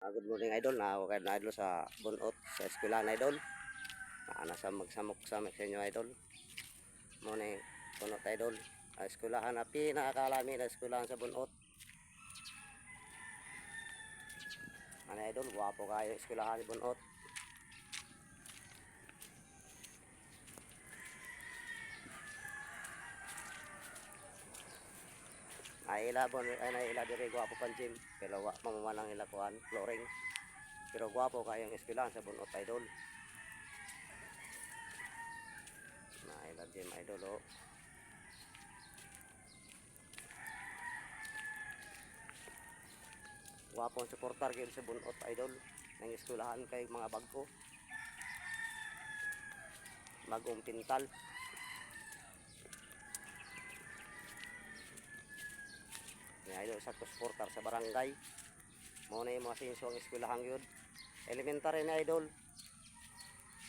Good morning idol, na kayo na idol sa bunot sa eskwelahan idol. Nasa magsamok-samok sa inyo idol. Morning bunot idol. Eskwelahan na pinakakalami na eskwelahan sa bunot. Ano idol, guwapo kayo eskwelahan sa bunot. Naila diri guwapo pan gym, pero wa mamamanang ila kuan flooring. Pero guwapo kayong eskwelahan sa bunot idol. Naila gym idol oh. Guwapong supportar kayo sa bunot idol ng eskwelahan kay mga bagko. Bagong pintal. Idol sa supporter sa barangay. Muna yung mga sinso ang eskwelahan yun. Elementary na idol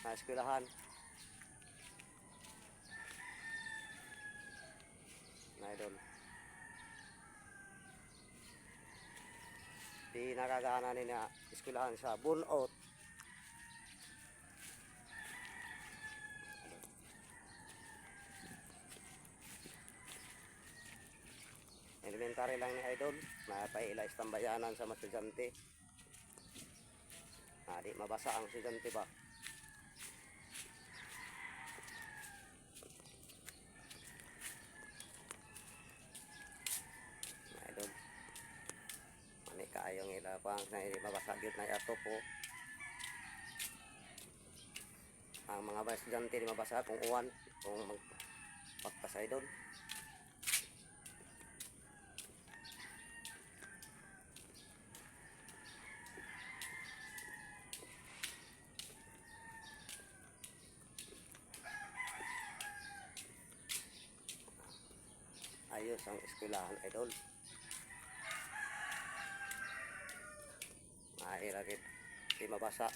na eskwelahan na idol. Pinakagana nila eskwelahan sa bunot. Elementary lang ni idol, napaila istambayanan sa mga estudyante. Di mabasa ang estudyante ba. Idol, mani kaayong ila pang na mabasa gyud na ato po. Ang mga estudyante di mabasa kung uwan, kung magpagpas idol. Ayos ang eskwelahan idol. Lagi di mabasa.